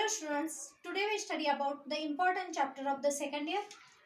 Hello students, today we study about the important chapter of the second year,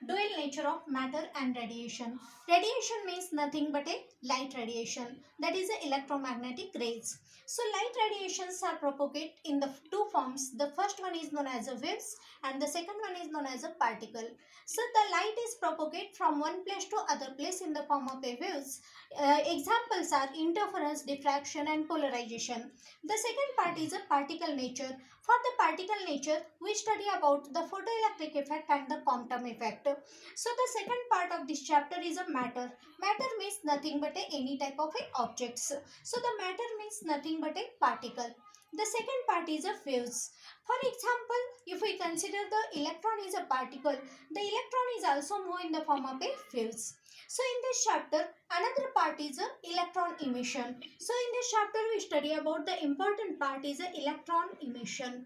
dual nature of matter and radiation. Radiation means nothing but a light radiation, that is the electromagnetic rays. So light radiations are propagate in the two forms. The first one is known as a waves and the second one is known as a particle. So the light is propagate from one place to other place in the form of a waves. Examples are interference, diffraction and polarization. The second part is a particle nature. For the particle nature, we study about the photoelectric effect and the quantum effect. So the second part of this chapter is a matter. Matter means nothing but any type of objects. So the matter means nothing but a particle. The second part is a waves. For example, if we consider the electron is a particle, the electron is also moved in the form of a waves. So in this chapter, another part is a electron emission. So in this chapter, we study about the important part is a electron emission.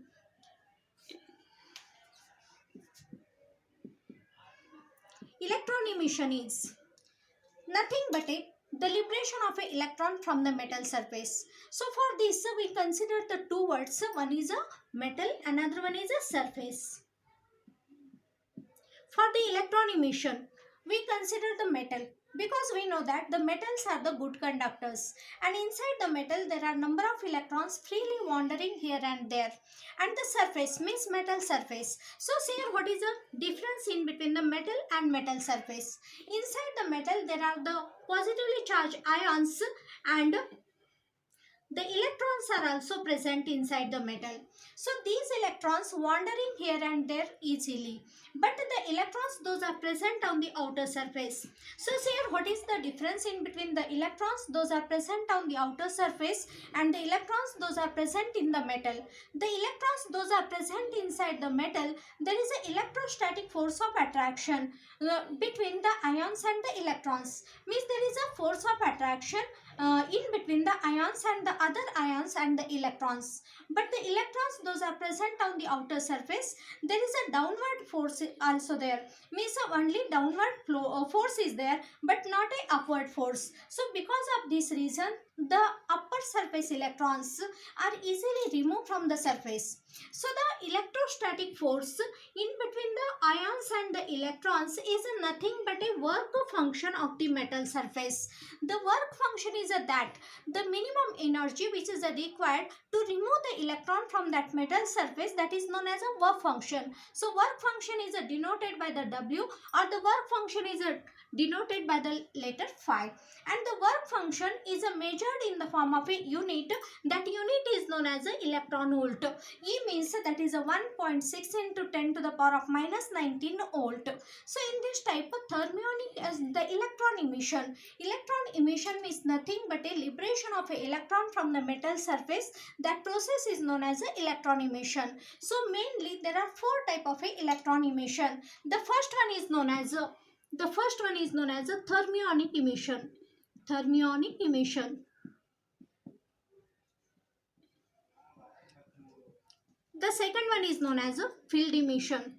Electron emission is nothing but the liberation of an electron from the metal surface. So for this, we consider the two words. One is a metal, another one is a surface. For the electron emission, we consider the metal because we know that the metals are the good conductors, and inside the metal there are number of electrons freely wandering here and there, and the surface means metal surface. So see what is the difference in between the metal and metal surface. Inside the metal there are the positively charged ions and the electrons are also present inside the metal. So these electrons wandering here and there easily. But the electrons, those are present on the outer surface. So here what is the difference in between the electrons? Those are present on the outer surface and the electrons, those are present in the metal. The electrons, those are present inside the metal. There is an electrostatic force of attraction between the ions and the electrons. Means there is a force of attraction in between the ions and the other ions and the electrons. But the electrons, those are present on the outer surface. There is a downward force also there. Means only downward force is there but not a upward force. So because of this reason, the upper surface electrons are easily removed from the surface. So the electrostatic force in between the ions and the electrons is nothing but a work function of the metal surface. The work function is that the minimum energy which is required to remove the electron from that metal surface, that is known as a work function. So work function is denoted by the W, or the work function is denoted by the letter phi, and the work function is measured in the form of a unit. That unit is known as a electron volt. E means that is a 1.6 into 10 to the power of minus 19 volt. So in this type of thermionic as the electron emission. Electron emission means nothing but a liberation of an electron from the metal surface. That process is known as a electron emission. So mainly there are four type of a electron emission. The first one is known as a thermionic emission. Thermionic emission. The second one is known as a field emission.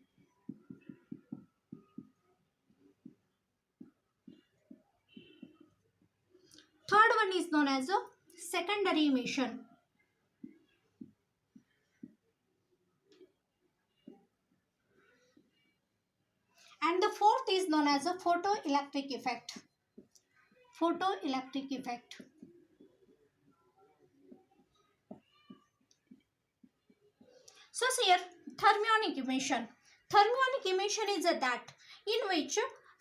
Third one is known as a secondary emission. And the fourth is known as a photoelectric effect. Photoelectric effect. So here, thermionic emission. Thermionic emission is that in which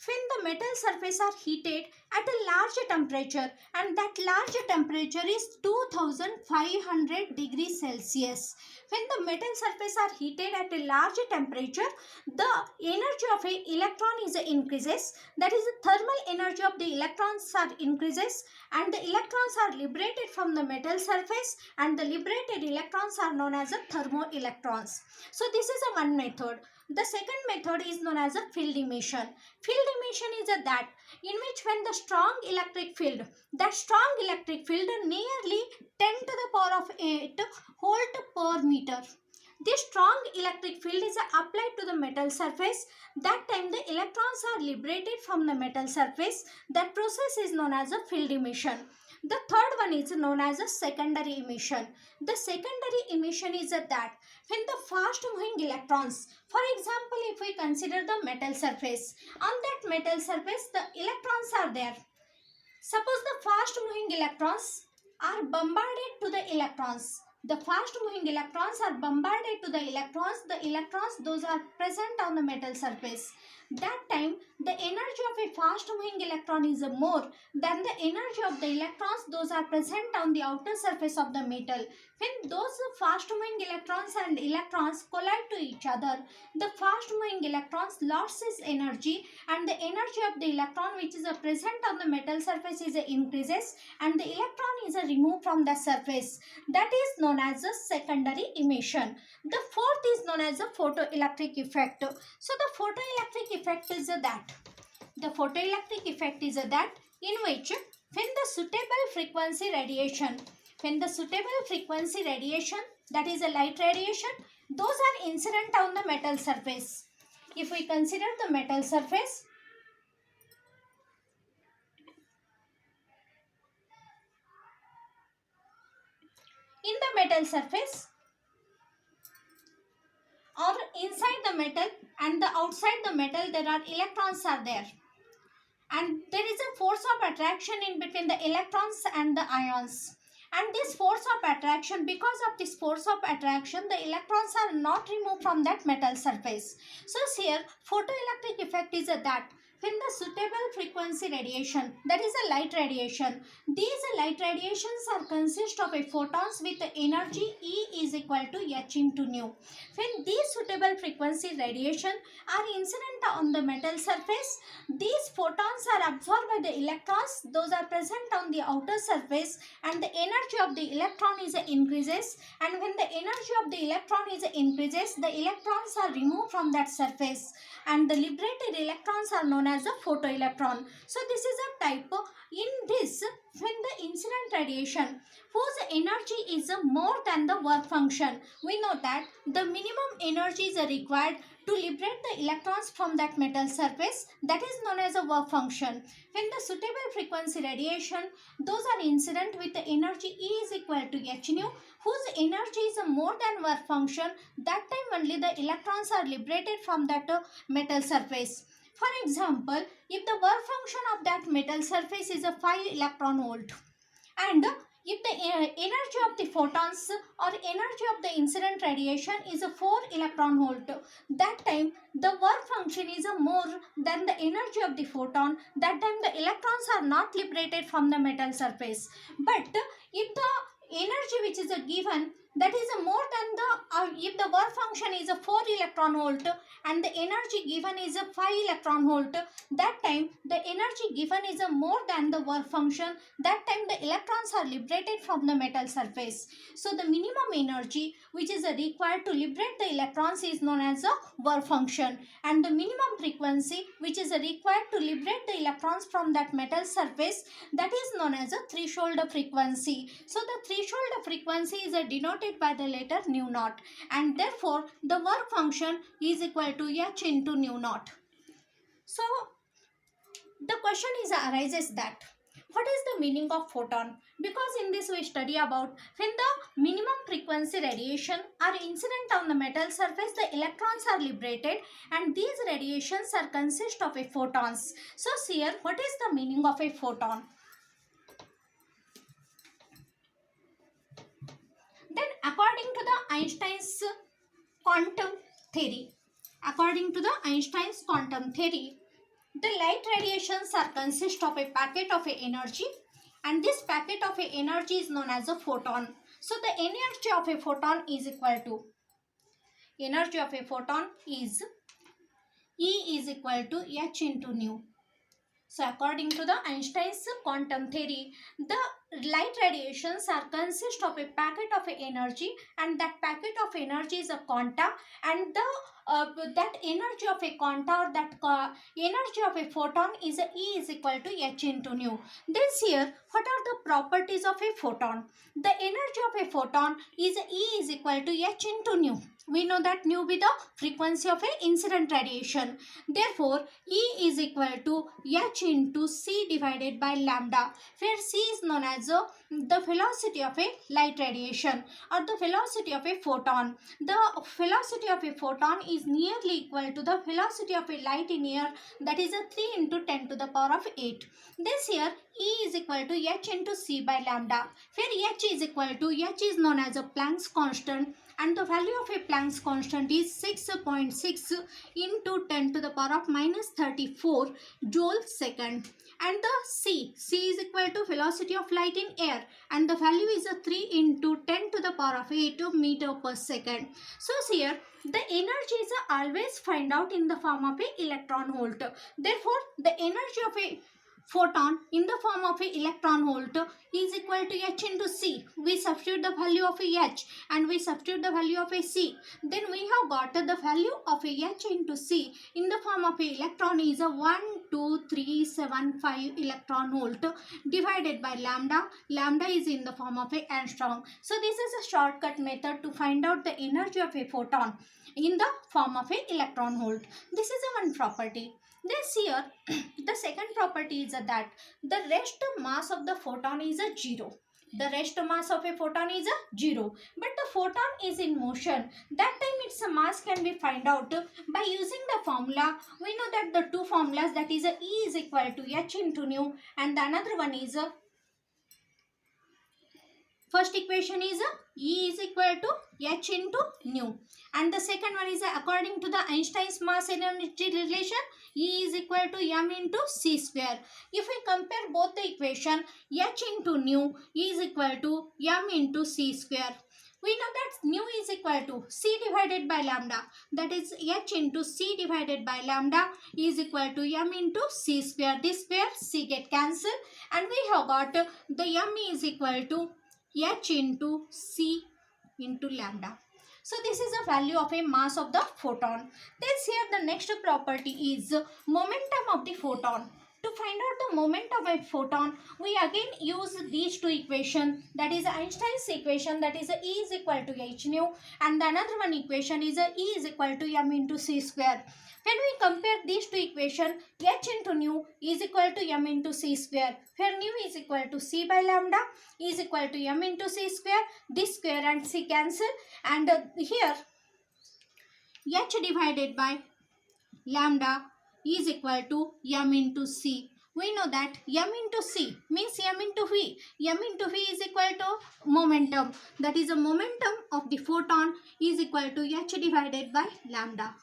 when the metal surface are heated at a large temperature, and that large temperature is 2500 degrees Celsius. When the metal surface are heated at a large temperature, the energy of a electron is increases. That is, the thermal energy of the electrons are increases, and the electrons are liberated from the metal surface, and the liberated electrons are known as a thermoelectrons. So this is a one method. The second method is known as a field emission. Field emission is that in which when the strong electric field, that strong electric field nearly 10 to the power of 8 volt per meter. This strong electric field is applied to the metal surface. That time the electrons are liberated from the metal surface. That process is known as a field emission. The third one is known as a secondary emission. The secondary emission is that when the fast moving electrons, for example, if we consider the metal surface, on that metal surface the electrons are there. Suppose the fast moving electrons are bombarded to the electrons. The fast moving electrons are bombarded to the electrons. The electrons, those are present on the metal surface. That time the energy of a fast moving electron is more than the energy of the electrons those are present on the outer surface of the metal. When those fast moving electrons and electrons collide to each other, the fast moving electrons loses energy, and the energy of the electron which is present on the metal surface is increases, and the electron is removed from the surface. That is known as a secondary emission. The fourth is known as a photoelectric effect. So the photoelectric effect is that in which when the suitable frequency radiation, that is a light radiation, those are incident on the metal surface. If we consider the metal surface, in the metal surface or inside the metal and the outside the metal, there are electrons are there, and there is a force of attraction in between the electrons and the ions. And this force of attraction, because of this force of attraction, the electrons are not removed from that metal surface. So here photoelectric effect is that when the suitable frequency radiation, that is a light radiation, these light radiations are consist of a photons with energy E is equal to h into nu. When these suitable frequency radiation are incident on the metal surface, these photons are absorbed by the electrons those are present on the outer surface, and the energy of the electron is increases, and when the energy of the electron is increases, the electrons are removed from that surface, and the liberated electrons are known as a photoelectron. So this is a type. In this, when the incident radiation whose energy is more than the work function, we know that the minimum energy is required to liberate the electrons from that metal surface, that is known as a work function. When the suitable frequency radiation, those are incident with the energy E is equal to h nu, whose energy is more than work function, that time only the electrons are liberated from that metal surface. For example, if the work function of that metal surface is a 5 electron volt, and if the energy of the photons or energy of the incident radiation is a 4 electron volt, that time the work function is a more than the energy of the photon, that time the electrons are not liberated from the metal surface. But if the energy which is given, that is more than the if the work function is a 4 electron volt and the energy given is a 5 electron volt, that time the energy given is a more than the work function, that time the electrons are liberated from the metal surface. So the minimum energy which is required to liberate the electrons is known as a work function, and the minimum frequency which is required to liberate the electrons from that metal surface, that is known as a threshold frequency. So the threshold frequency is denoted by the letter nu naught, and therefore the work function is equal to h into nu naught. So the question arises that what is the meaning of photon? Because in this we study about when the minimum frequency radiation are incident on the metal surface, the electrons are liberated, and these radiations are consist of a photons. So here, what is the meaning of a photon? Then according to the Einstein's quantum theory, the light radiations are consist of a packet of energy, and this packet of energy is known as a photon. So the energy of a photon is equal to E is equal to h into nu. So according to the Einstein's quantum theory, the light radiations are consist of a packet of energy, and that packet of energy is a quanta, and the that energy of a quanta or that energy of a photon is E is equal to h into nu. This here, what are the properties of a photon? The energy of a photon is E is equal to h into nu. We know that nu be the frequency of a incident radiation. Therefore, E is equal to h into c divided by lambda, where c is known as the velocity of a light radiation or the velocity of a photon. The velocity of a photon is nearly equal to the velocity of a light in air, that is a 3 into 10 to the power of 8. This here E is equal to h into c by lambda, where h is known as a Planck's constant, and the value of a Planck's constant is 6.6 into 10 to the power of minus 34 joule second. And the c is equal to velocity of light in air, and the value is a 3 into 10 to the power of 8 meter per second. So here the energy is always find out in the form of a electron volt. Therefore the energy of a photon in the form of a electron volt is equal to h into c. We substitute the value of a h and we substitute the value of a c. Then we have got the value of a h into c in the form of a electron is a 12375 electron volt divided by lambda. Lambda is in the form of a Armstrong. So this is a shortcut method to find out the energy of a photon in the form of a electron volt. This is a one property. This here, the second property is that the rest mass of the photon is a 0. The rest mass of a photon is a 0. But the photon is in motion. That time its mass can be find out by using the formula. We know that the two formulas, that is E is equal to h into nu, and the another one is first equation is E is equal to h into nu, and the second one is according to the Einstein's mass energy relation, E is equal to m into c square. If we compare both the equation, h into nu is equal to m into c square. We know that nu is equal to c divided by lambda, that is h into c divided by lambda is equal to m into c square. This square c get cancelled, and we have got the m is equal to h into c into lambda. So this is the value of a mass of the photon. Then here the next property is momentum of the photon. To find out the moment of a photon, we again use these two equations, that is Einstein's equation, that is E is equal to h nu, and the another one equation is E is equal to m into c square. When we compare these two equations, h into nu is equal to m into c square, where nu is equal to c by lambda is equal to m into c square. This square and c cancel, and here h divided by lambda is equal to m into c. We know that m into c means m into v. M into v is equal to momentum. That is the momentum of the photon is equal to h divided by lambda.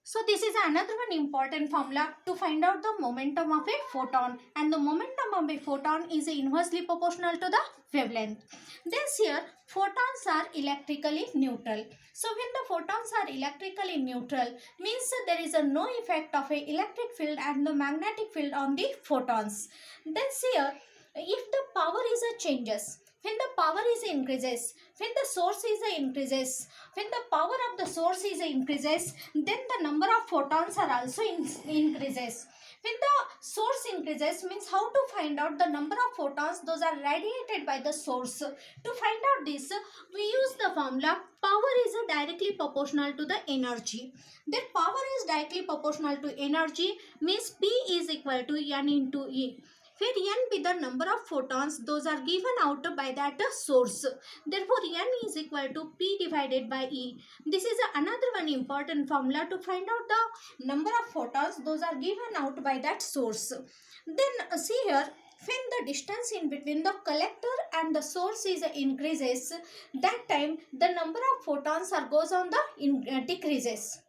So this is another one important formula to find out the momentum of a photon, and the momentum of a photon is inversely proportional to the wavelength. This here photons are electrically neutral. So when the photons are electrically neutral means there is no effect of a electric field and the magnetic field on the photons. Then here if the power is changes, when the power is increases, when the source is increases, when the power of the source is increases, then the number of photons are also increases. When the source increases means how to find out the number of photons those are radiated by the source. To find out this, we use the formula power is directly proportional to the energy. That power is directly proportional to energy means P is equal to N into E, where n be the number of photons those are given out by that source. Therefore n is equal to P divided by E. This is another one important formula to find out the number of photons those are given out by that source. Then see here, when the distance in between the collector and the source is increases, that time the number of photons are goes on the decreases.